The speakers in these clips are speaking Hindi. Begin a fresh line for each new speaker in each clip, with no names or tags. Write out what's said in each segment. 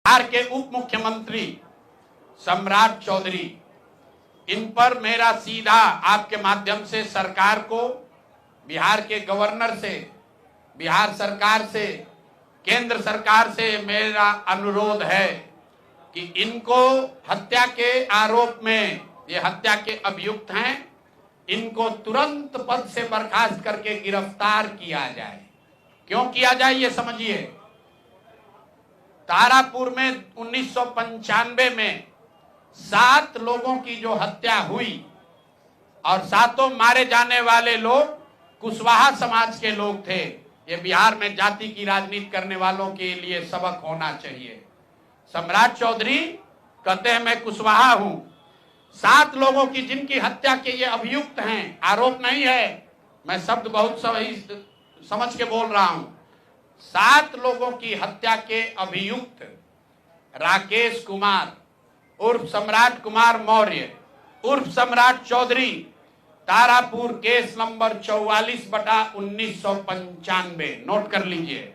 बिहार के उप मुख्यमंत्री सम्राट चौधरी, इन पर मेरा सीधा आपके माध्यम से सरकार को, बिहार के गवर्नर से, बिहार सरकार से, केंद्र सरकार से मेरा अनुरोध है कि इनको हत्या के आरोप में, ये हत्या के अभियुक्त हैं, इनको तुरंत पद से बर्खास्त करके गिरफ्तार किया जाए। क्यों किया जाए ये समझिए। तारापुर में 1995 में 7 लोगों की जो हत्या हुई और 7 मारे जाने वाले लोग कुशवाहा समाज के लोग थे। ये बिहार में जाति की राजनीति करने वालों के लिए सबक होना चाहिए। सम्राट चौधरी कहते हैं मैं कुशवाहा हूं। 7 लोगों की जिनकी हत्या के ये अभियुक्त हैं, आरोप नहीं है, मैं शब्द बहुत सही समझ के बोल रहा हूं। 7 लोगों की हत्या के अभियुक्त राकेश कुमार उर्फ सम्राट कुमार मौर्य उर्फ Samrat Choudhary, Tarapur case number 44/1995, note कर लीजिए।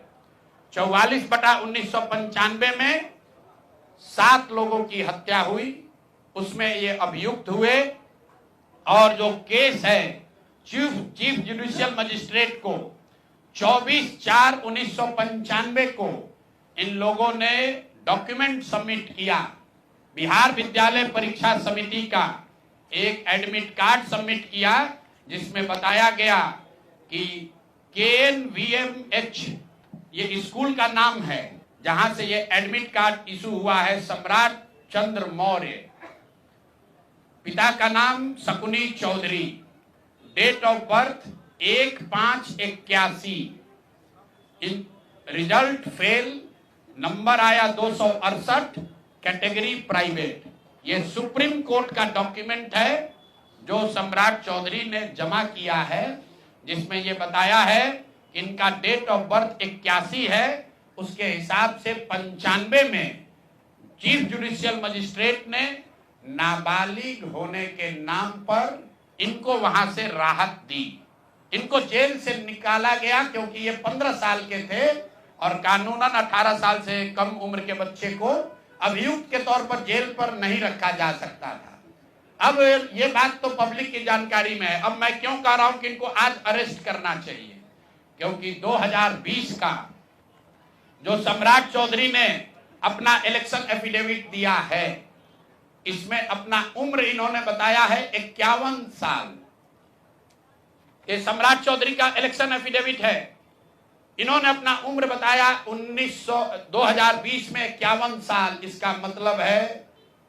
44/1995 में 7 लोगों की हत्या हुई, उसमें ये अभियुक्त हुए और जो केस है चीफ जुडिशियल मजिस्ट्रेट को 24/4/1995 को इन लोगों ने डॉक्यूमेंट सबमिट किया। बिहार विद्यालय परीक्षा समिति का एक एडमिट कार्ड सबमिट किया जिसमें बताया गया कि KNVMH ये स्कूल का नाम है जहां से ये एडमिट कार्ड इशू हुआ है। सम्राट चंद्र मौर्य, पिता का नाम Shakuni Choudhary, date of birth 1/5/81, result fail, number आया 268, कैटेगरी प्राइवेट। ये सुप्रीम कोर्ट का डॉक्यूमेंट है जो सम्राट चौधरी ने जमा किया है, जिसमें ये बताया है इनका डेट ऑफ बर्थ 81 है, उसके हिसाब से 95 में चीफ जुडिशियल मजिस्ट्रेट ने नाबालिग होने के नाम पर इनको वहां से राहत दी। इनको जेल से निकाला गया क्योंकि ये 15 साल के थे और कानूनन 18 साल से कम उम्र के बच्चे को अभियुक्त के तौर पर जेल पर नहीं रखा जा सकता था। अब ये बात तो पब्लिक की जानकारी में है। अब मैं क्यों कह रहा हूं कि इनको आज अरेस्ट करना चाहिए, क्योंकि 2020 का जो सम्राट चौधरी ने अपना इलेक्शन एफिडेविट दिया है, इसमें अपना उम्र इन्होंने बताया है 51 साल। ये सम्राट चौधरी का इलेक्शन एफिडेविट है। इन्होंने अपना उम्र बताया 2020 में 51 साल। इसका मतलब है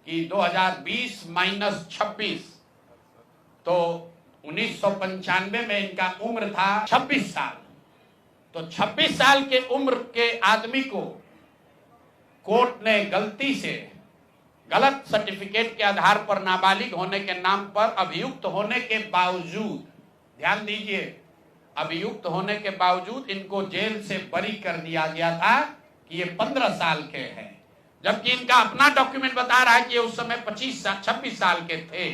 कि 2020 माइनस 26, तो 1995 में इनका उम्र था 26 साल। तो 26 साल के उम्र के आदमी को कोर्ट ने गलती से गलत सर्टिफिकेट के आधार पर नाबालिग होने के नाम पर अभियुक्त होने के बावजूद, ध्यान दीजिए, अभियुक्त होने के बावजूद इनको जेल से बरी कर दिया गया था कि ये 15 साल के हैं, जबकि इनका अपना डॉक्यूमेंट बता रहा है कि ये उस समय 26 साल के थे।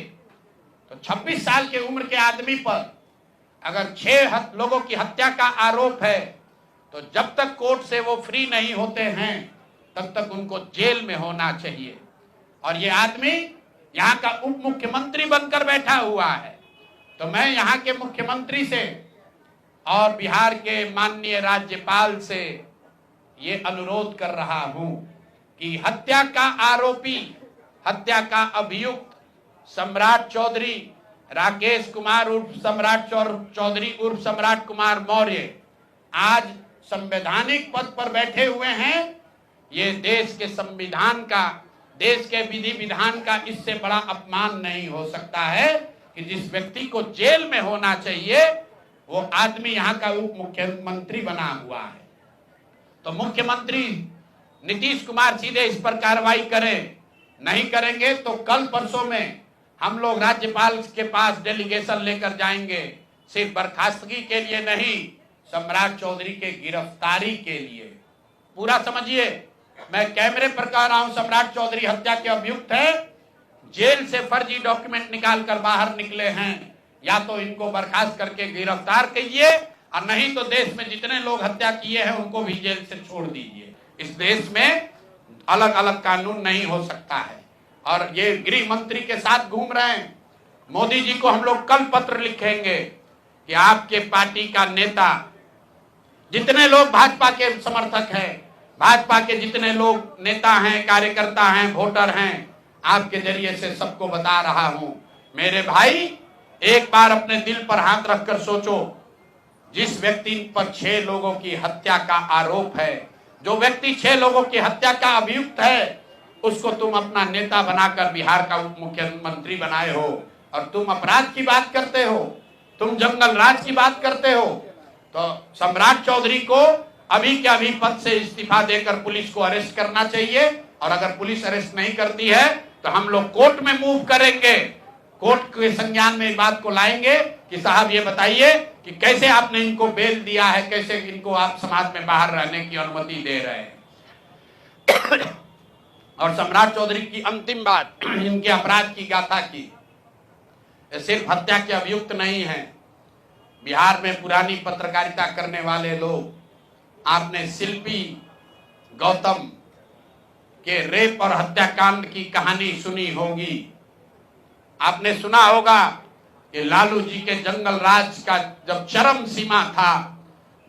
तो 26 साल के उम्र के आदमी पर अगर 6 लोगों की हत्या का आरोप है तो जब तक कोर्ट से वो फ्री नहीं होते हैं तब तक उनको जेल में होना चाहिए। और ये आदमी यहाँ का उप मुख्यमंत्री बनकर बैठा हुआ है। तो मैं यहाँ के मुख्यमंत्री से और बिहार के माननीय राज्यपाल से ये अनुरोध कर रहा हूं कि हत्या का आरोपी, हत्या का अभियुक्त सम्राट चौधरी, राकेश कुमार उर्फ सम्राट चौधरी उर्फ सम्राट कुमार मौर्य आज संवैधानिक पद पर बैठे हुए हैं। ये देश के संविधान का, देश के विधि विधान का इससे बड़ा अपमान नहीं हो सकता है कि जिस व्यक्ति को जेल में होना चाहिए वो आदमी यहाँ का उप मुख्यमंत्री बना हुआ है। तो मुख्यमंत्री नीतीश कुमार सीधे इस पर कार्रवाई करें। नहीं करेंगे तो कल परसों में हम लोग राज्यपाल के पास डेलीगेशन लेकर जाएंगे, सिर्फ बर्खास्तगी के लिए नहीं, सम्राट चौधरी के गिरफ्तारी के लिए। पूरा समझिए, मैं कैमरे पर कह रहा हूं, सम्राट चौधरी हत्या के अभियुक्त है, जेल से फर्जी डॉक्यूमेंट निकाल कर बाहर निकले हैं। या तो इनको बर्खास्त करके गिरफ्तार कीजिए और नहीं तो देश में जितने लोग हत्या किए हैं उनको भी जेल से छोड़ दीजिए। इस देश में अलग अलग कानून नहीं हो सकता है। और ये गृह मंत्री के साथ घूम रहे हैं। मोदी जी को हम लोग कल पत्र लिखेंगे कि आपके पार्टी का नेता, जितने लोग भाजपा के समर्थक हैं, भाजपा के जितने लोग नेता हैं, कार्यकर्ता हैं, वोटर हैं, आपके जरिए से सबको बता रहा हूं, मेरे भाई एक बार अपने दिल पर हाथ रखकर सोचो, जिस व्यक्ति पर 6 लोगों की हत्या का आरोप है, जो व्यक्ति 6 लोगों की हत्या का अभियुक्त है, उसको तुम अपना नेता बनाकर बिहार का उप मुख्यमंत्री बनाए हो और तुम अपराध की बात करते हो, तुम जंगल राज की बात करते हो। तो सम्राट चौधरी को अभी के अभी पद से इस्तीफा देकर पुलिस को अरेस्ट करना चाहिए, और अगर पुलिस अरेस्ट नहीं करती है तो हम लोग कोर्ट में मूव करेंगे, कोर्ट के संज्ञान में इस बात को लाएंगे कि साहब ये बताइए कि कैसे आपने इनको बेल दिया है, कैसे इनको आप समाज में बाहर रहने की अनुमति दे रहे हैं। और सम्राट चौधरी की अंतिम बात, इनके अपराध की गाथा की, सिर्फ हत्या के अभियुक्त नहीं है। बिहार में पुरानी पत्रकारिता करने वाले लोग, आपने शिल्पी गौतम के रेप और हत्याकांड की कहानी सुनी होगी। आपने सुना होगा कि लालू जी के जंगल राज का जब चरम सीमा था,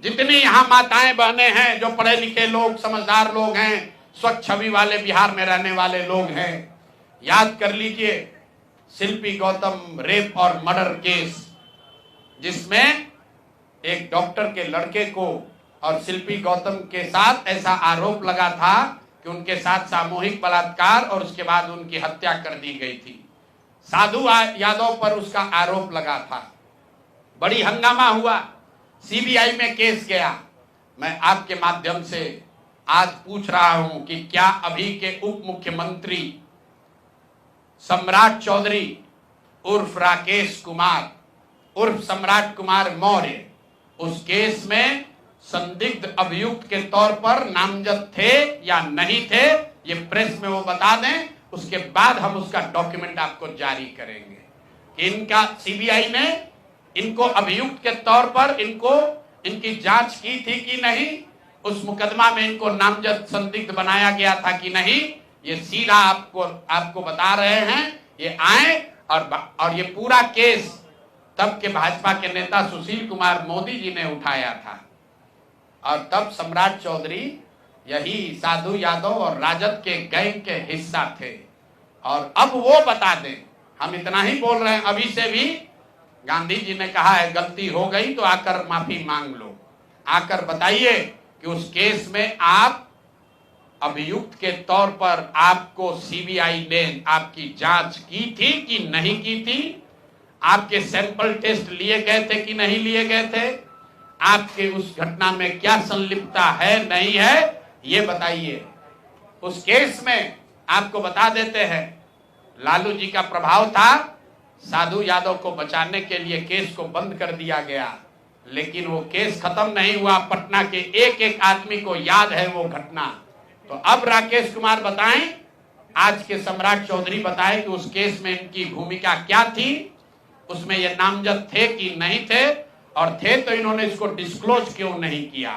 जितनी यहाँ माताएं बहने हैं, जो पढ़े लिखे लोग, समझदार लोग हैं, स्वच्छ छवि वाले बिहार में रहने वाले लोग हैं, याद कर लीजिए शिल्पी गौतम रेप और मर्डर केस, जिसमें एक डॉक्टर के लड़के को और शिल्पी गौतम के साथ ऐसा आरोप लगा था कि उनके साथ सामूहिक बलात्कार और उसके बाद उनकी हत्या कर दी गई थी। साधु यादव पर उसका आरोप लगा था, बड़ी हंगामा हुआ, सीबीआई में केस गया। मैं आपके माध्यम से आज पूछ रहा हूं कि क्या अभी के उप मुख्यमंत्री सम्राट चौधरी उर्फ राकेश कुमार उर्फ सम्राट कुमार मौर्य उस केस में संदिग्ध अभियुक्त के तौर पर नामजद थे या नहीं थे, ये प्रेस में वो बता दें, उसके बाद हम उसका डॉक्यूमेंट आपको जारी करेंगे कि इनका सीबीआई ने इनको अभियुक्त के तौर पर इनकी जांच की थी कि नहीं, उस मुकदमा में इनको नामजद संदिग्ध बनाया गया था कि नहीं। ये सीधा आपको बता रहे हैं। ये आए और ये पूरा केस तब के भाजपा के नेता सुशील कुमार मोदी जी ने उठाया था, और तब सम्राट चौधरी यही साधु यादव और राजद के गैंग के हिस्सा थे। और अब वो बता दें, हम इतना ही बोल रहे हैं, अभी से भी गांधी जी ने कहा है गलती हो गई तो आकर माफी मांग लो, आकर बताइए कि उस केस में आप अभियुक्त के तौर पर आपको सीबीआई ने आपकी जांच की थी कि नहीं की थी, आपके सैंपल टेस्ट लिए गए थे कि नहीं लिए गए थे, आपके उस घटना में क्या संलिप्तता है नहीं है, ये बताइए। उस केस में आपको बता देते हैं, लालू जी का प्रभाव था, साधु यादव को बचाने के लिए केस को बंद कर दिया गया, लेकिन वो केस खत्म नहीं हुआ। पटना के एक एक आदमी को याद है वो घटना। तो अब राकेश कुमार बताएं, आज के सम्राट चौधरी बताएं कि उस केस में इनकी भूमिका क्या थी, उसमें ये नामजद थे कि नहीं थे, और थे तो इन्होंने इसको डिस्क्लोज क्यों नहीं किया।